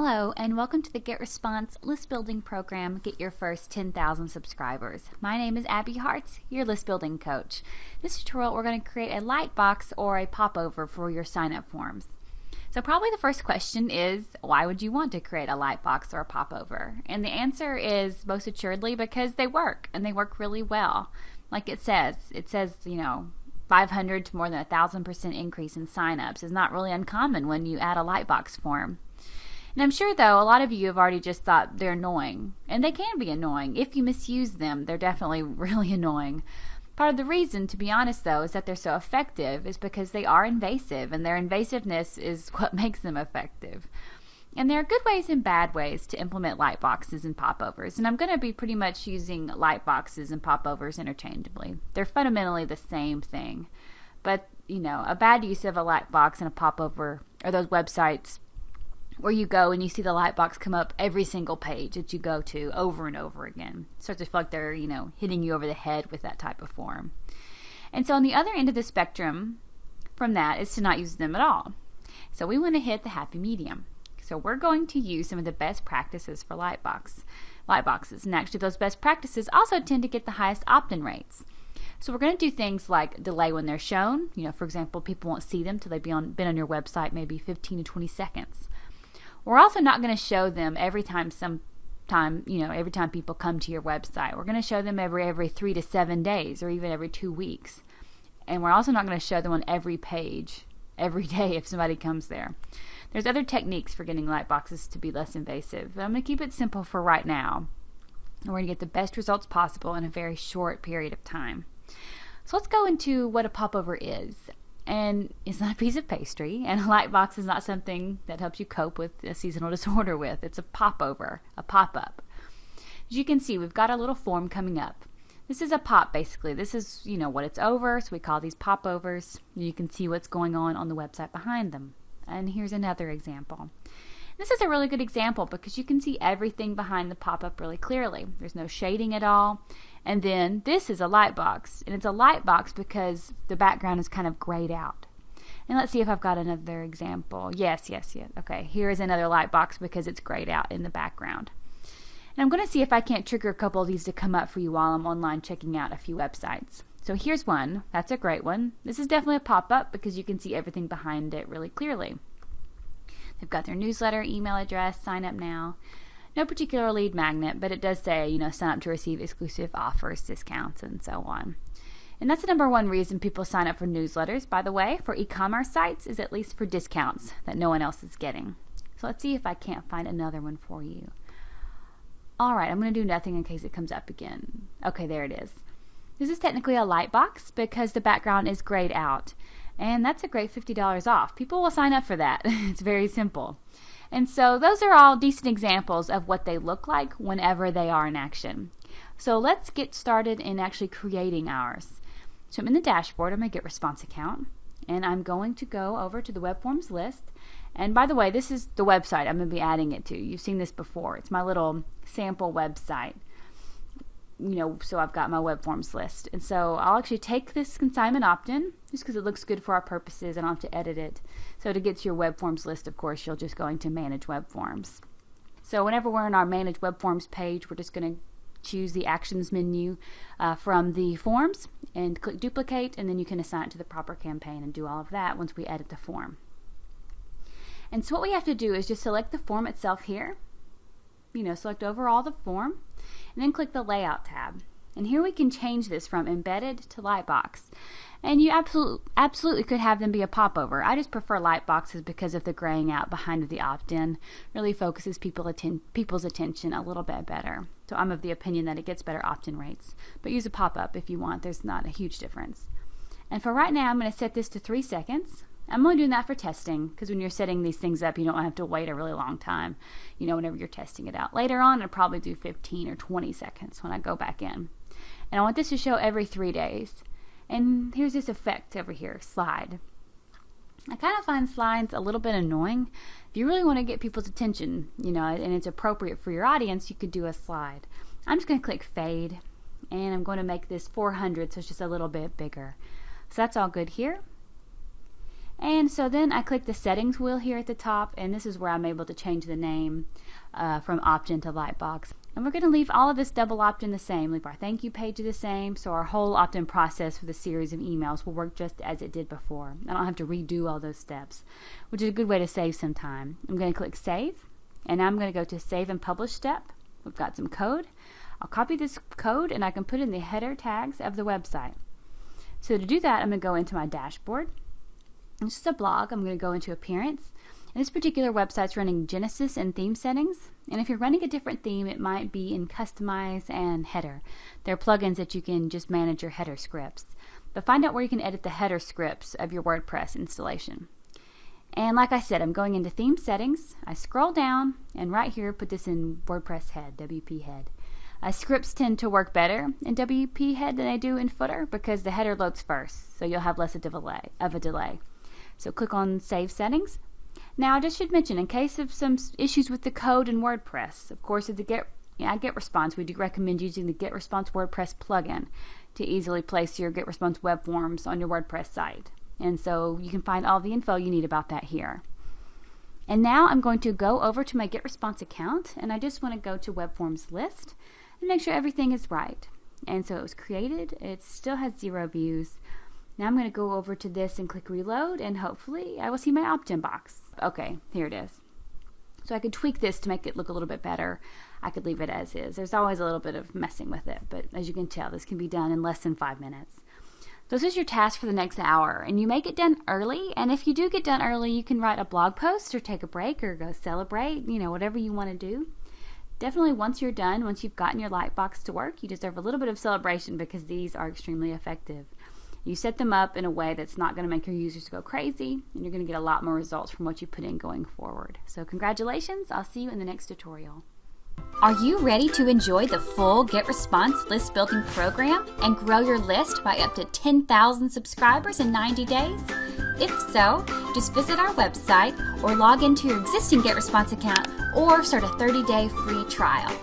Hello, and welcome to the GetResponse List Building Program, Get Your First 10,000 Subscribers. My name is Abby Hartz, your list building coach. In this tutorial, we're going to create a lightbox or a popover for your sign-up forms. So probably the first question is, why would you want to create a lightbox or a popover? And the answer is most assuredly because they work, and they work really well. Like it says, 500 to more than 1,000% increase in sign-ups is not really uncommon when you add a lightbox form. And I'm sure, though, a lot of you have already just thought they're annoying. And they can be annoying. If you misuse them, they're definitely really annoying. Part of the reason, to be honest, though, is that they're so effective is because they are invasive, and their invasiveness is what makes them effective. And there are good ways and bad ways to implement lightboxes and popovers. And I'm going to be pretty much using lightboxes and popovers interchangeably. They're fundamentally the same thing. But, a bad use of a lightbox and a popover are those websites where you go and you see the lightbox come up every single page that you go to over and over again. It starts to feel like they're, hitting you over the head with that type of form. And so on the other end of the spectrum from that is to not use them at all. So we want to hit the happy medium. So we're going to use some of the best practices for lightboxes. And actually those best practices also tend to get the highest opt-in rates. So we're going to do things like delay when they're shown. For example, people won't see them till they've been on your website maybe 15 to 20 seconds. We're also not going to show them every time people come to your website. We're going to show them every 3 to 7 days or even every 2 weeks. And we're also not going to show them on every page every day if somebody comes there. There's other techniques for getting lightboxes to be less invasive, but I'm going to keep it simple for right now. And we're going to get the best results possible in a very short period of time. So let's go into what a popover is. And it's not a piece of pastry, and a lightbox is not something that helps you cope with a seasonal disorder with. It's a popover, a pop-up. As you can see, we've got a little form coming up. This is a pop, basically. This is, what it's over, so we call these popovers. You can see what's going on the website behind them. And here's another example. This is a really good example because you can see everything behind the pop-up really clearly. There's no shading at all. And then this is a lightbox, and it's a lightbox because the background is kind of grayed out. And let's see if I've got another example. Yes. Okay, here is another lightbox because it's grayed out in the background. And I'm going to see if I can't trigger a couple of these to come up for you while I'm online checking out a few websites. So here's one. That's a great one. This is definitely a pop-up because you can see everything behind it really clearly. They've got their newsletter, email address, sign up now. No particular lead magnet, but it does say, sign up to receive exclusive offers, discounts, and so on. And that's the number one reason people sign up for newsletters, by the way, for e-commerce sites, is at least for discounts that no one else is getting. So let's see if I can't find another one for you. All right, I'm going to do nothing in case it comes up again. Okay, there it is. This is technically a lightbox because the background is grayed out. And that's a great $50 off. People will sign up for that. It's very simple. And so those are all decent examples of what they look like whenever they are in action. So let's get started in actually creating ours. So I'm in the dashboard. I'm going to GetResponse account. And I'm going to go over to the web forms list. And by the way, this is the website I'm going to be adding it to. You've seen this before. It's my little sample website. So I've got my web forms list. And so I'll actually take this consignment opt-in just because it looks good for our purposes and I don't have to edit it. So to get to your web forms list, of course, you'll just go into manage web forms. So whenever we're in our manage web forms page, we're just going to choose the actions menu from the forms and click duplicate, and then you can assign it to the proper campaign and do all of that once we edit the form. And so what we have to do is just select the form itself here. Select overall the form, and then click the Layout tab. And here we can change this from embedded to lightbox. And you absolutely could have them be a popover. I just prefer lightboxes because of the graying out behind the opt-in. Really focuses people's attention a little bit better. So I'm of the opinion that it gets better opt-in rates. But use a pop-up if you want. There's not a huge difference. And for right now, I'm going to set this to 3 seconds. I'm only doing that for testing because when you're setting these things up, you don't have to wait a really long time, whenever you're testing it out. Later on, I'll probably do 15 or 20 seconds when I go back in. And I want this to show every 3 days. And here's this effect over here, slide. I kind of find slides a little bit annoying. If you really want to get people's attention, and it's appropriate for your audience, you could do a slide. I'm just going to click fade, and I'm going to make this 400, so it's just a little bit bigger. So that's all good here. And so then I click the settings wheel here at the top, and this is where I'm able to change the name from opt-in to Lightbox. And we're going to leave all of this double opt-in the same, leave our thank you page the same, so our whole opt-in process for the series of emails will work just as it did before. I don't have to redo all those steps, which is a good way to save some time. I'm going to click Save, and now I'm going to go to Save and Publish step. We've got some code. I'll copy this code, and I can put in the header tags of the website. So to do that, I'm going to go into my dashboard. This is a blog. I'm going to go into Appearance. And this particular website's running Genesis and theme settings. And if you're running a different theme, it might be in Customize and Header. There are plugins that you can just manage your header scripts. But find out where you can edit the header scripts of your WordPress installation. And like I said, I'm going into Theme Settings. I scroll down, and right here, put this in WordPress Head, WP Head. Scripts tend to work better in WP Head than they do in Footer because the header loads first, so you'll have less of a delay. So click on Save Settings. Now I just should mention, in case of some issues with the code in WordPress, of course, with the GetResponse, we do recommend using the GetResponse WordPress plugin to easily place your GetResponse web forms on your WordPress site. And so you can find all the info you need about that here. And now I'm going to go over to my GetResponse account, and I just want to go to Web Forms List and make sure everything is right. And so it was created. It still has 0 views. Now I'm going to go over to this and click Reload, and hopefully I will see my opt-in box. Okay, here it is. So I could tweak this to make it look a little bit better. I could leave it as is. There's always a little bit of messing with it, but as you can tell, this can be done in less than 5 minutes. This is your task for the next hour, and you may get done early, and if you do get done early, you can write a blog post or take a break or go celebrate, whatever you want to do. Definitely once you're done, once you've gotten your Lightbox to work, you deserve a little bit of celebration because these are extremely effective. You set them up in a way that's not going to make your users go crazy, and you're going to get a lot more results from what you put in going forward. So congratulations, I'll see you in the next tutorial. Are you ready to enjoy the full GetResponse list building program and grow your list by up to 10,000 subscribers in 90 days? If so, just visit our website or log into your existing GetResponse account or start a 30-day free trial.